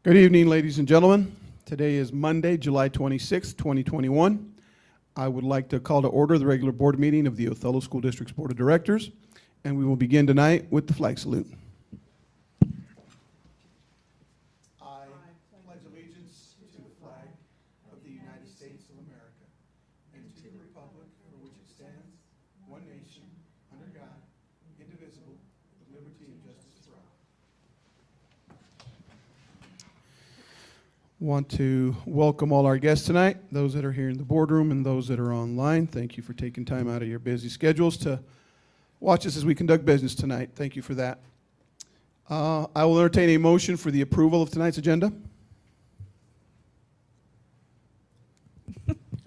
Good evening, ladies and gentlemen. Today is Monday, July 26, 2021. I would like to call to order the regular board meeting of the Othello School District's Board of Directors, and we will begin tonight with the flag salute. I pledge allegiance to the flag of the United States of America and to the republic for which it stands, one nation, under God, indivisible, with liberty and justice for all. Want to welcome all our guests tonight, those that are here in the boardroom and those that are online. Thank you for taking time out of your busy schedules to watch us as we conduct business tonight. Thank you for that. I will entertain a motion for the approval of tonight's agenda.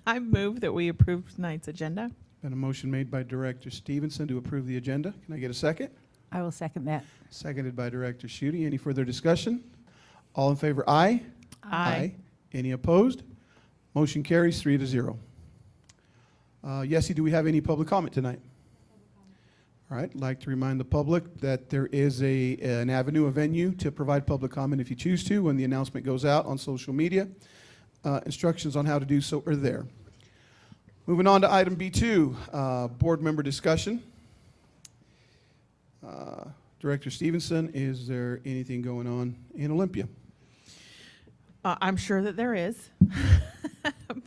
I move that we approve tonight's agenda. Been a motion made by Director Stevenson to approve the agenda. Can I get a second? I will second that. Seconded by Director Schutte. Any further discussion? All in favor, aye. Aye. Any opposed? Motion carries 3-0. Yessie, do we have any public comment tonight? All right, I'd like to remind the public that there is an avenue, a venue to provide public comment if you choose to when the announcement goes out on social media. Instructions on how to do so are there. Moving on to item B2, board member discussion. Director Stevenson, is there anything going on in Olympia? I'm sure that there is,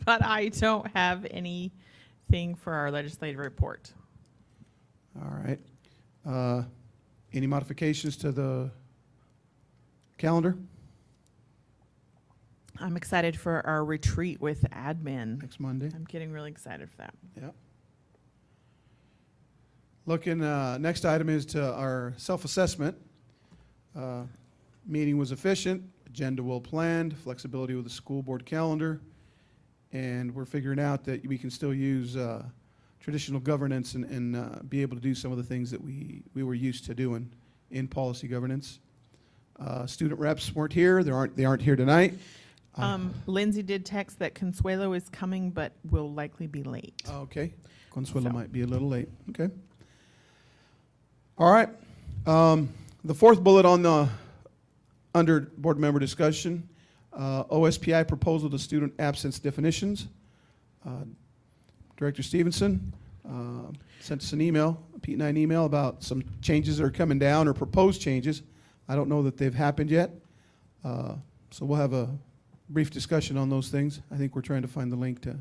but I don't have anything for our legislative report. All right. Any modifications to the calendar? I'm excited for our retreat with admin. Next Monday? I'm getting really excited for that. Yeah. Looking, next item is to our self-assessment. Meeting was efficient, agenda well planned, flexibility with the school board calendar, and we're figuring out that we can still use traditional governance and be able to do some of the things that we were used to doing in policy governance. Student reps weren't here. They aren't here tonight. Lindsay did text that Consuelo is coming, but will likely be late. Okay. Consuelo So. might be a little late. Okay. All right. The fourth bullet on the under board member discussion, OSPI proposal to student absence definitions. Director Stevenson sent us an email, Pete and I, an email about some changes that are coming down or proposed changes. I don't know that they've happened yet. So we'll have a brief discussion on those things. I think we're trying to find the link to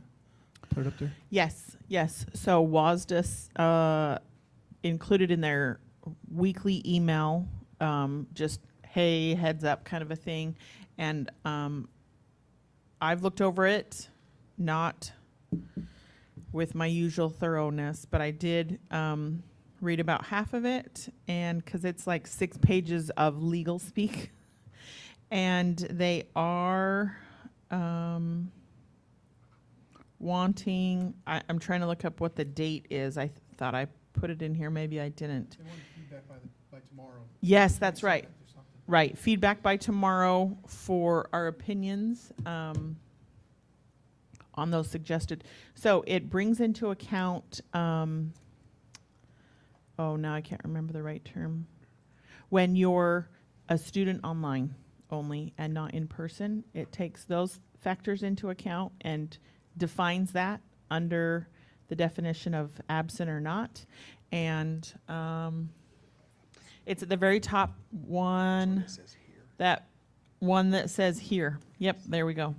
put it up there. Yes. So WASDA included in their weekly email, just hey, heads up kind of a thing. And I've looked over it, not with my usual thoroughness, but I did read about half of it, and because it's like 6 pages of legal speak. And they are wanting, I'm trying to look up what the date is. I thought I put it in here. Maybe I didn't. They want feedback by tomorrow. Yes, that's right. Right. Feedback by tomorrow for our opinions on those suggested. So it brings into account, now I can't remember the right term. When you're a student online only and not in person, it takes those factors into account and defines that under the definition of absent or not. And it's at the very top one, that one that says here. Yep, there we go.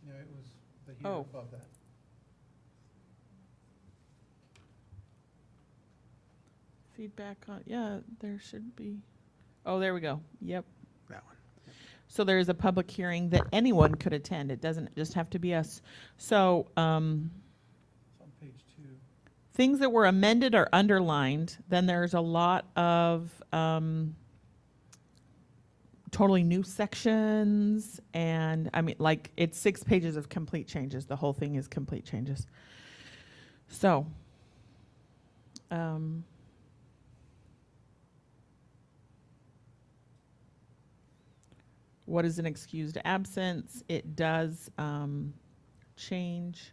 Yeah, it was the here above that. Feedback on, yeah, there should be. Oh, there we go. Yep. That one. So there's a public hearing that anyone could attend. It doesn't just have to be us. So It's on page 2. things that were amended are underlined. Then there's a lot of totally new sections. And I mean, like, it's 6 pages of complete changes. The whole thing is complete changes. So, what is an excused absence? It does change.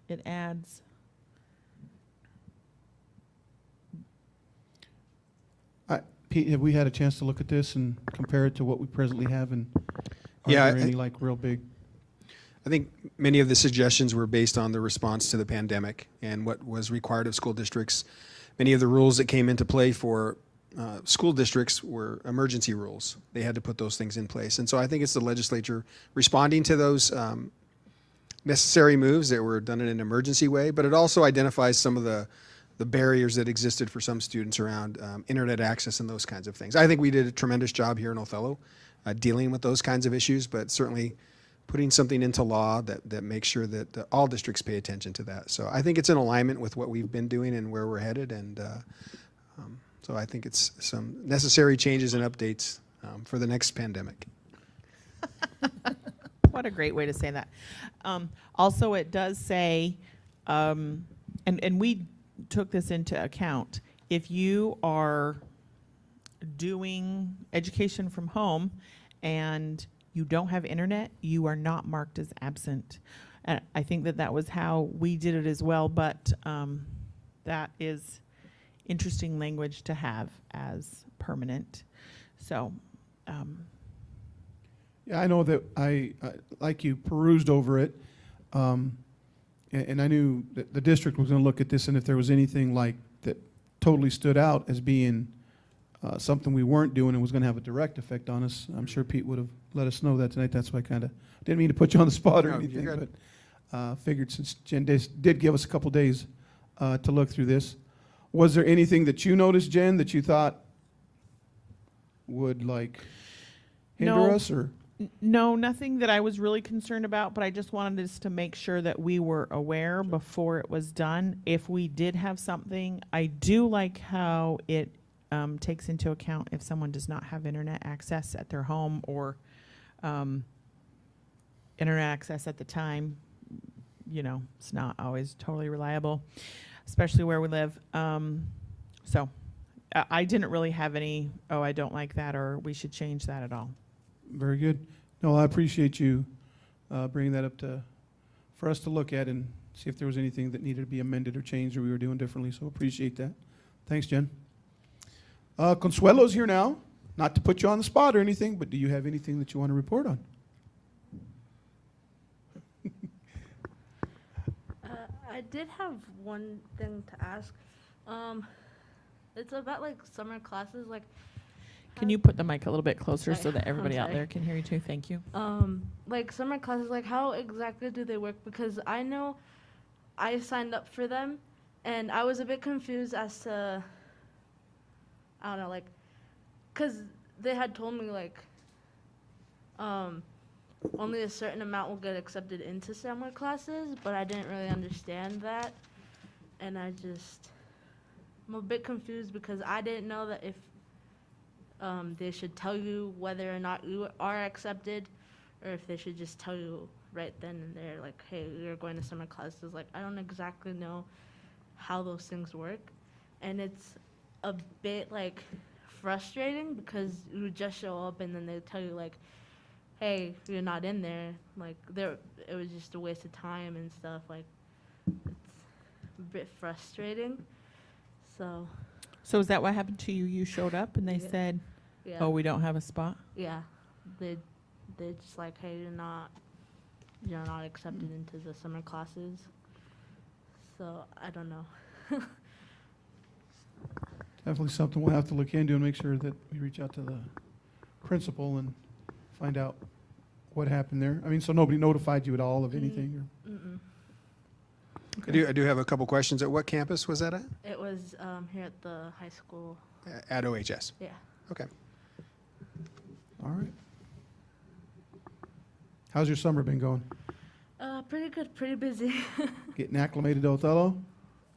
It adds. Pete, have we had a chance to look at this and compare it to what we presently have, and are Yeah, there any like real big? I think many of the suggestions were based on the response to the pandemic and what was required of school districts. Many of the rules that came into play for school districts were emergency rules. They had to put those things in place. And so I think it's the legislature responding to those necessary moves that were done in an emergency way, but it also identifies some of the barriers that existed for some students around internet access and those kinds of things. I think we did a tremendous job here in Othello dealing with those kinds of issues, but certainly putting something into law that makes sure that all districts pay attention to that. So I think it's in alignment with what we've been doing and where we're headed, and so I think it's some necessary changes and updates for the next pandemic. What a great way to say that. Also, it does say, and we took this into account, if you are doing education from home and you don't have internet, you are not marked as absent. And I think that was how we did it as well, but that is interesting language to have as permanent. So, Yeah, I know that I like you, perused over it, and I knew that the district was going to look at this, and if there was anything like that totally stood out as being something we weren't doing and was going to have a direct effect on us, I'm sure Pete would have let us know that tonight. That's why I kind of didn't mean to put you on the spot or No, anything, you're good. but figured since Jen did give us a couple days to look through this. Was there anything that you noticed, Jen, that you thought would like hinder No. us, or? No, nothing that I was really concerned about, but I just wanted us to make sure that we were aware before it was done. If we did have something, I do like how it takes into account if someone does not have internet access at their home or internet access at the time. You know, it's not always totally reliable, especially where we live. So I didn't really have any, oh, I don't like that, or we should change that at all. Very good. No, I appreciate you bringing that up for us to look at and see if there was anything that needed to be amended or changed or we were doing differently. So appreciate that. Thanks, Jen. Consuelo's here now. Not to put you on the spot or anything, but do you have anything that you want to report on? I did have one thing to ask. It's about like summer classes. Like, Can you put the mic a little bit closer so Sorry. that everybody I'm out sorry. there can hear you too? Thank you. like summer classes, like how exactly do they work? Because I know I signed up for them, and I was a bit confused as to, I don't know, like, cause they had told me like, only a certain amount will get accepted into summer classes, but I didn't really understand that, and I'm a bit confused because I didn't know that if they should tell you whether or not you are accepted, or if they should just tell you right then and there, like, hey, you're going to summer classes. Like, I don't exactly know how those things work, and it's a bit like frustrating because you just show up and then they tell you like, hey, you're not in there. Like, it was just a waste of time and stuff. Like, it's a bit frustrating. So, So is that what happened to you? You showed up and they Yeah. said, yeah. oh, we don't have a spot? Yeah, they just like, hey, you're not accepted into the summer classes. So I don't know. Definitely something we'll have to look into and make sure that we reach out to the principal and find out what happened there. I mean, so nobody notified you at all of anything? Mm-mm. Or? I do have a couple questions. At what campus was that at? It was here at the high school. At OHS. Yeah. Okay. All right. How's your summer been going? Pretty good, pretty busy. Getting acclimated to Othello?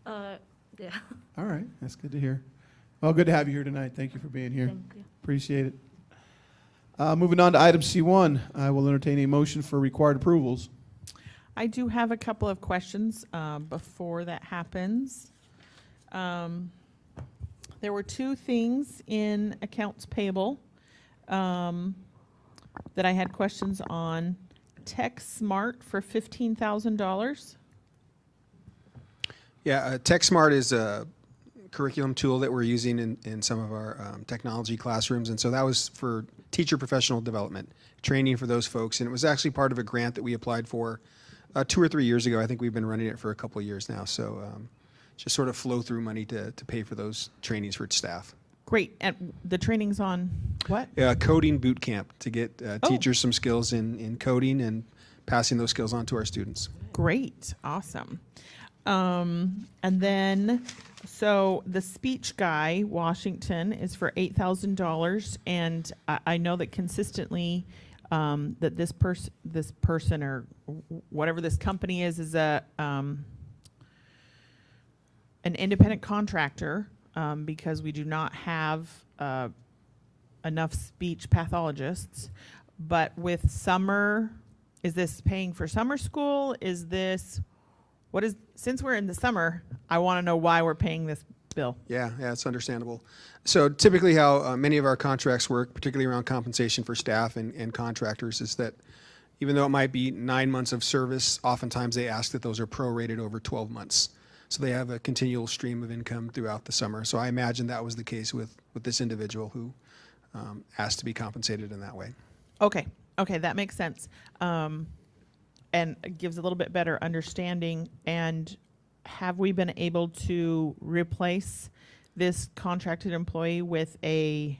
Yeah. All right, that's good to hear. Well, good to have you here tonight. Thank you for being here. Thank you. Appreciate it. Moving on to item C1, I will entertain a motion for required approvals. I do have a couple of questions before that happens. There were two things in accounts payable that I had questions on. Techsmart for $15,000. Yeah, Techsmart is a curriculum tool that we're using in some of our technology classrooms. And so that was for teacher professional development, training for those folks. And it was actually part of a grant that we applied for 2 or 3 years ago. I think we've been running it for a couple of years now. So just sort of flow through money to pay for those trainings for staff. Great. And the training's on what? Coding boot camp to get Oh. teachers some skills in coding and passing those skills on to our students. Great. Awesome. And then, so the speech guy, Washington, is for $8,000. And I know that consistently that this person or whatever this company is a an independent contractor because we do not have enough speech pathologists. But with summer, is this paying for summer school? Is this, since we're in the summer, I want to know why we're paying this bill. Yeah, it's understandable. So typically how many of our contracts work, particularly around compensation for staff and contractors, is that even though it might be 9 months of service, oftentimes they ask that those are prorated over 12 months. So they have a continual stream of income throughout the summer. So I imagine that was the case with this individual who asked to be compensated in that way. Okay, that makes sense. And it gives a little bit better understanding. And have we been able to replace this contracted employee with an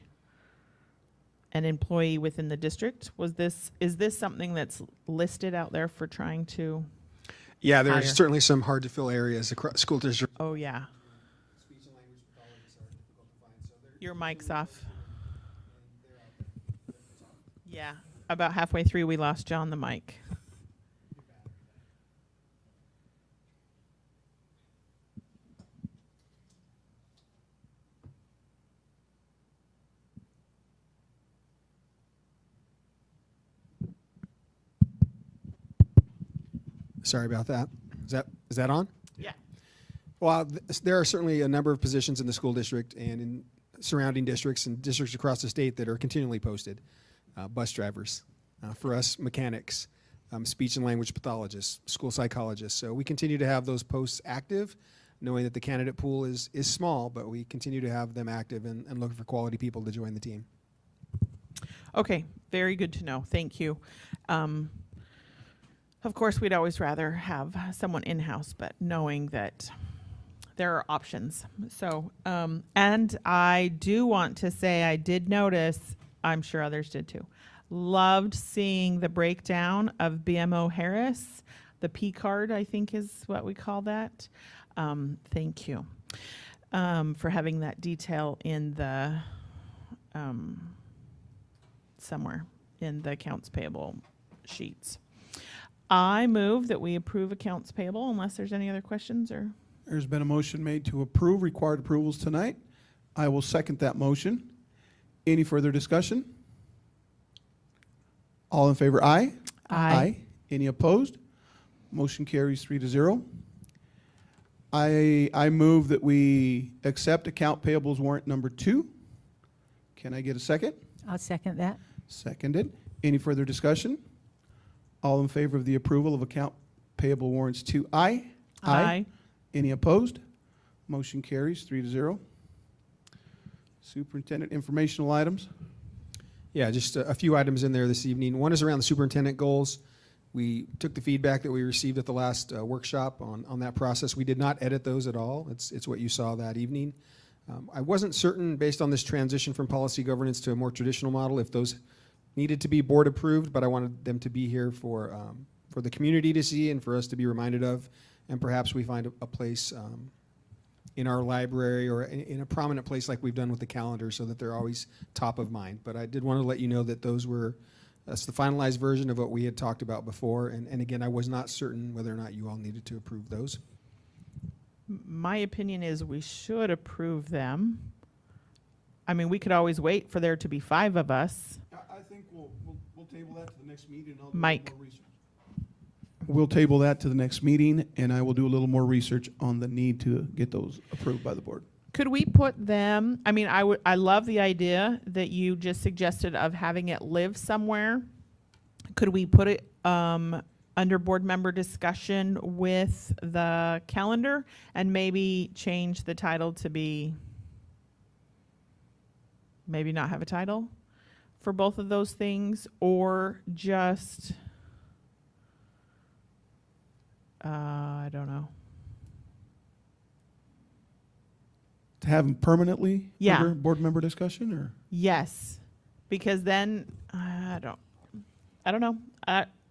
employee within the district? Is this something that's listed out there for trying to? Yeah, there are Higher. certainly some hard to fill areas across school district. Oh, yeah. Your mic's off. Yeah, about halfway through, we lost John the mic. Sorry about that. Is that on? Yeah. Well, there are certainly a number of positions in the school district and in surrounding districts and districts across the state that are continually posted. Bus drivers, for us, mechanics, speech and language pathologists, school psychologists. So we continue to have those posts active, knowing that the candidate pool is small, but we continue to have them active and looking for quality people to join the team. Okay, very good to know. Thank you. Of course, we'd always rather have someone in-house, but knowing that there are options. So, and I do want to say I did notice, I'm sure others did too, loved seeing the breakdown of BMO Harris. The P card, I think is what we call that. Thank you for having that detail in the somewhere in the accounts payable sheets. I move that we approve accounts payable unless there's any other questions or. There's been a motion made to approve required approvals tonight. I will second that motion. Any further discussion? All in favor, aye? Aye. Any opposed? Motion carries 3-0. I move that we accept account payables warrant number 2. Can I get a second? I'll second that. Seconded. Any further discussion? All in favor of the approval of account payable warrants 2, aye? Aye. Any opposed? Motion carries 3-0. Superintendent informational items. Yeah, just a few items in there this evening. One is around the superintendent goals. We took the feedback that we received at the last workshop on that process. We did not edit those at all. It's what you saw that evening. I wasn't certain, based on this transition from policy governance to a more traditional model, if those needed to be board approved, but I wanted them to be here for the community to see and for us to be reminded of, and perhaps we find a place in our library or in a prominent place like we've done with the calendar so that they're always top of mind. But I did want to let you know that those were, that's the finalized version of what we had talked about before, and again, I was not certain whether or not you all needed to approve those. My opinion is we should approve them. I mean, we could always wait for there to be 5 of us. I think we'll table that to the next meeting. And I'll Mike. do a little more research. We'll table that to the next meeting, and I will do a little more research on the need to get those approved by the board. Could we put them, I mean, I love the idea that you just suggested of having it live somewhere. Could we put it under under board member discussion with the calendar, and maybe change the title to be, maybe not have a title for both of those things, or just, I don't know. To have them permanently Yeah. under board member discussion, or? Yes, because then I don't know.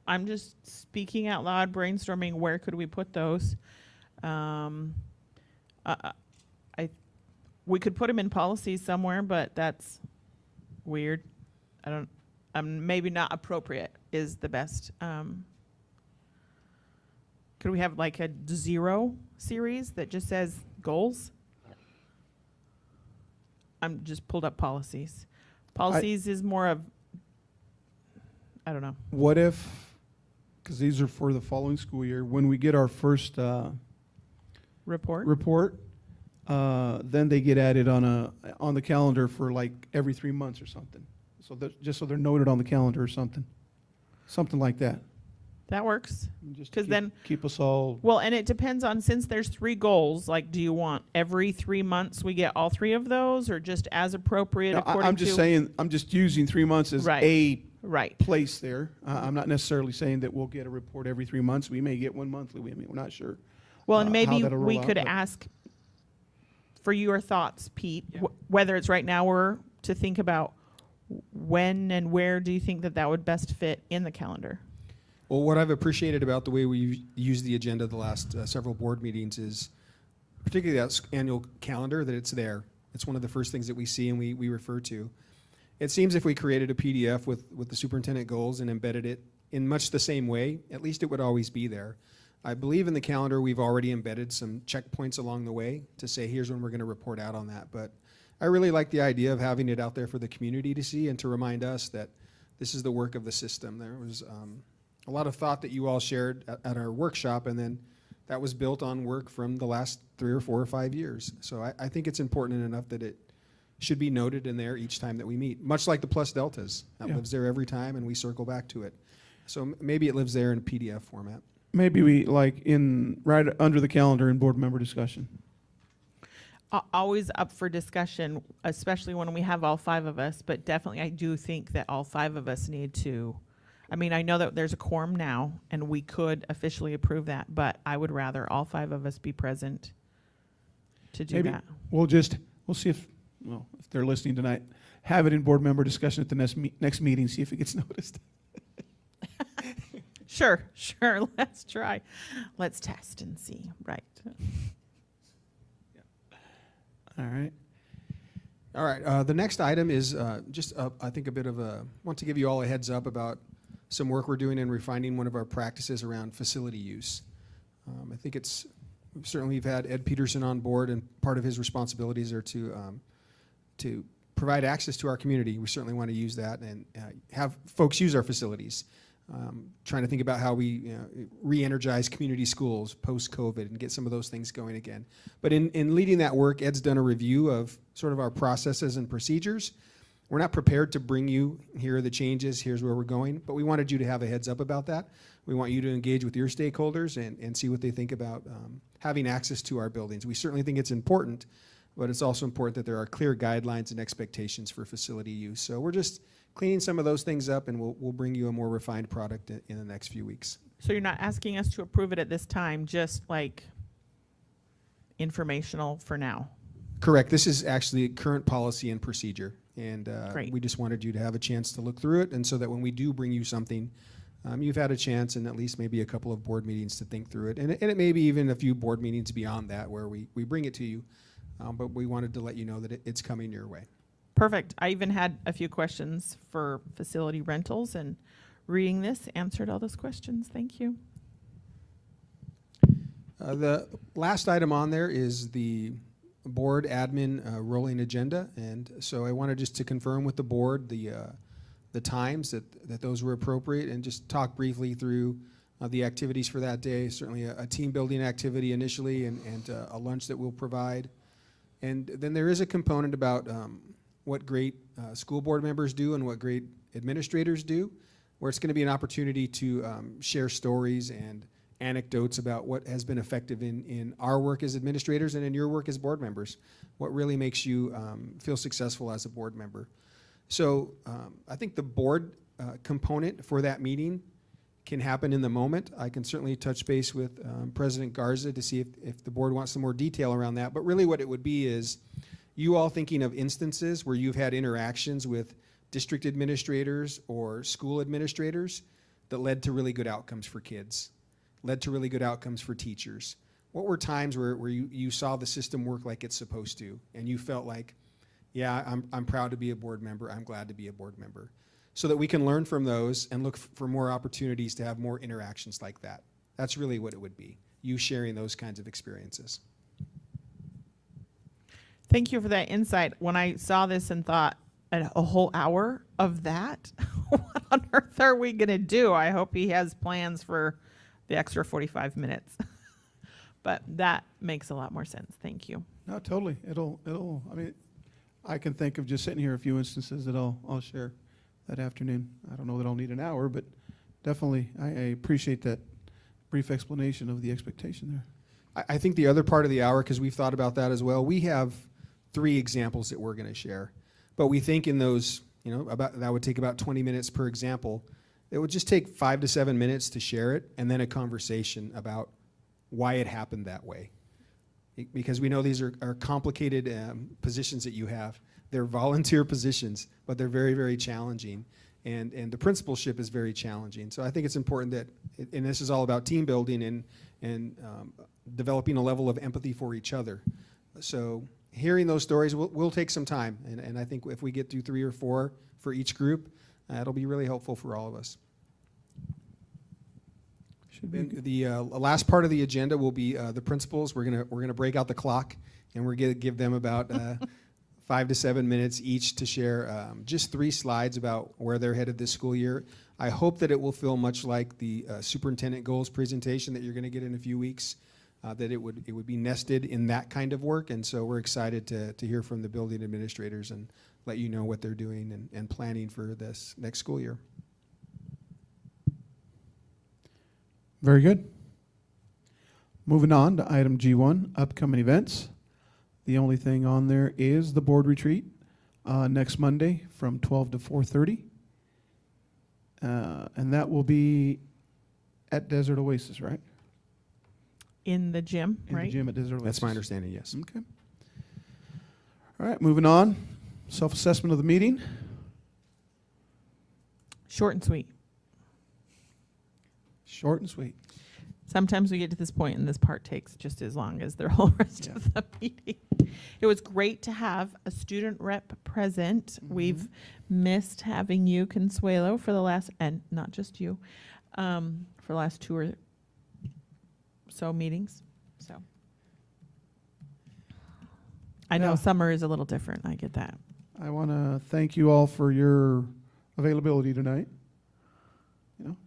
I'm just speaking out loud, brainstorming. Where could we put those? We could put them in policies somewhere, but that's weird. Maybe not appropriate is the best. Could we have like a 0 series that just says goals? I'm just pulled up policies. Policies is more of, I don't know. What if, because these are for the following school year, when we get our first Report? then they get added on the calendar for like every 3 months or something. So just so they're noted on the calendar or something like that. That works. And just to 'Cause then- keep us all. Well, and it depends on, since there's 3 goals, like, do you want every 3 months we get all 3 of those, or just as appropriate No, according to? I'm just saying, I'm just using 3 months as Right. a Right. place there. I'm not necessarily saying that we'll get a report every 3 months. We may get one monthly. We're not sure. Well, and how maybe that'll we roll out, could but- ask for your thoughts, Pete, Yeah. whether it's right now or to think about when and where do you think that would best fit in the calendar? Well, what I've appreciated about the way we've used the agenda the last several board meetings is, particularly that annual calendar, that it's there. It's one of the first things that we see and we refer to. It seems if we created a PDF with the superintendent goals and embedded it in much the same way, at least it would always be there. I believe in the calendar we've already embedded some checkpoints along the way to say here's when we're going to report out on that. But I really like the idea of having it out there for the community to see and to remind us that this is the work of the system. There was a lot of thought that you all shared at our workshop, and then that was built on work from the last 3 or 4 or 5 years. So I think it's important enough that it should be noted in there each time that we meet, much like the plus deltas. That Yeah. lives there every time, and we circle back to it. So maybe it lives there in a PDF format. Maybe we, like, right under the calendar in board member discussion. Always up for discussion, especially when we have all 5 of us, but definitely I do think that all 5 of us need to, I mean, I know that there's a quorum now and we could officially approve that, but I would rather all 5 of us be present to do Maybe that. we'll see if they're listening tonight, have it in board member discussion at the next meeting, see if it gets noticed. Sure, let's try. Let's test and see, right. All right. All right, the next item is I think want to give you all a heads up about some work we're doing in refining one of our practices around facility use. I think certainly we've had Ed Peterson on board, and part of his responsibilities are to provide access to our community. We certainly want to use that and have folks use our facilities. Trying to think about how we re-energize community schools post-COVID and get some of those things going again. But in leading that work, Ed's done a review of sort of our processes and procedures. We're not prepared to bring you, here are the changes, here's where we're going, but we wanted you to have a heads up about that. We want you to engage with your stakeholders and see what they think about having access to our buildings. We certainly think it's important, but it's also important that there are clear guidelines and expectations for facility use. So we're just cleaning some of those things up, and we'll bring you a more refined product in the next few weeks. So you're not asking us to approve it at this time, just like informational for now? Correct. This is actually current policy and procedure, and Great. we just wanted you to have a chance to look through it, and so that when we do bring you something, you've had a chance and at least maybe a couple of board meetings to think through it, and it may be even a few board meetings beyond that where we bring it to you, but we wanted to let you know that it's coming your way. Perfect. I even had a few questions for facility rentals, and reading this answered all those questions. Thank you. The last item on there is the board admin rolling agenda, and so I wanted just to confirm with the board the times that those were appropriate, and just talk briefly through the activities for that day. Certainly a team building activity initially, and a lunch that we'll provide. And then there is a component about what great school board members do and what great administrators do. where it's going to be an opportunity to share stories and anecdotes about what has been effective in our work as administrators and in your work as board members. What really makes you feel successful as a board member. So I think the board component for that meeting can happen in the moment. I can certainly touch base with President Garza to see if the board wants some more detail around that. But really what it would be is you all thinking of instances where you've had interactions with district administrators or school administrators that led to really good outcomes for kids, led to really good outcomes for teachers. What were times where you saw the system work like it's supposed to, and you felt like, yeah, I'm proud to be a board member, I'm glad to be a board member, so that we can learn from those and look for more opportunities to have more interactions like that. That's really what it would be, you sharing those kinds of experiences. Thank you for that insight. When I saw this and thought, a whole hour of that? What on earth are we going to do? I hope he has plans for the extra 45 minutes. But that makes a lot more sense. Thank you. No, totally. I mean, I can think of just sitting here a few instances that I'll share that afternoon. I don't know that I'll need an hour, but definitely I appreciate that brief explanation of the expectation there. I think the other part of the hour, because we've thought about that as well, we have 3 examples that we're going to share. But we think in those, that would take about 20 minutes per example. It would just take 5 to 7 minutes to share it, and then a conversation about why it happened that way. Because we know these are complicated positions that you have. They're volunteer positions, but they're very, very challenging. And the principalship is very challenging. So I think it's important that, and this is all about team building and developing a level of empathy for each other. So hearing those stories will take some time. And I think if we get through 3 or 4 for each group, it'll be really helpful for all of us. The last part of the agenda will be the principals. We're gonna break out the clock, and we're gonna give them about 5 to 7 minutes each to share just 3 slides about where they're headed this school year. I hope that it will feel much like the superintendent goals presentation that you're going to get in a few weeks. That it would be nested in that kind of work, and so we're excited to hear from the building administrators and let you know what they're doing and planning for this next school year. Very good. Moving on to item G1, upcoming events. The only thing on there is the board retreat next Monday from 12 to 4:30. And that will be at Desert Oasis, right? In the gym, In right? the gym at Desert Oasis. That's my understanding, yes. Okay. All right, moving on. Self-assessment of the meeting. Short and sweet. Short and sweet. Sometimes we get to this point and this part takes just as long as the whole rest Yeah. of the meeting. It was great to have a student rep present. Mm-hmm. We've missed having you, Consuelo, for the last, and not just you, for the last 2 or so meetings. So I know Yeah. summer is a little different. I get that. I want to thank you all for your availability tonight.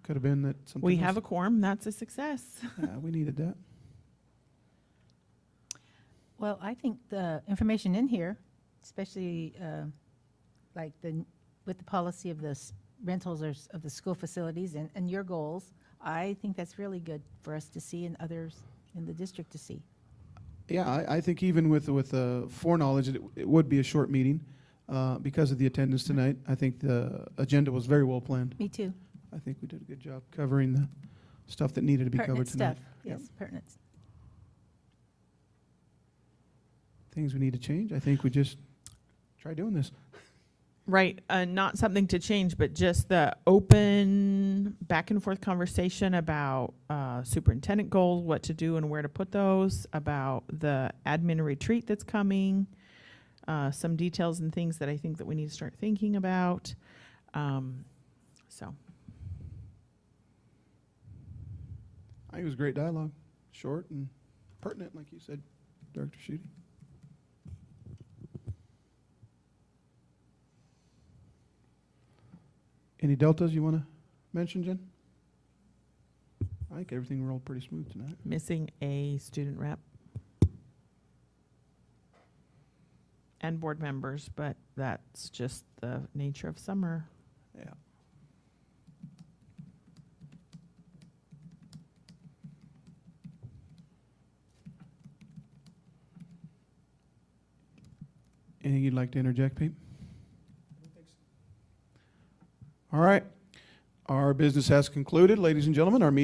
Could have been that something We else. have a quorum. That's a success. Yeah, we needed that. Well, I think the information in here, especially with the policy of the rentals of the school facilities and your goals, I think that's really good for us to see and others in the district to see. Yeah, I think even with foreknowledge, it would be a short meeting because of the attendance tonight. I think the agenda was very well planned. Me too. I think we did a good job covering the stuff that needed to be covered Pertinent tonight. stuff. Yep. Yes, pertinent. Things we need to change. I think we just try doing this. Right, not something to change, but just the open back and forth conversation about superintendent goals, what to do and where to put those, about the admin retreat that's coming, some details and things that I think that we need to start thinking about. So I think it was great dialogue, short and pertinent, like you said, Director Sheedy. Any deltas you want to mention, Jen? I think everything rolled pretty smooth tonight. missing a student rep and board members, but that's just the nature of summer. Yeah. Anything you'd like to interject, Pete? All right. Our business has concluded. Ladies and gentlemen, our meeting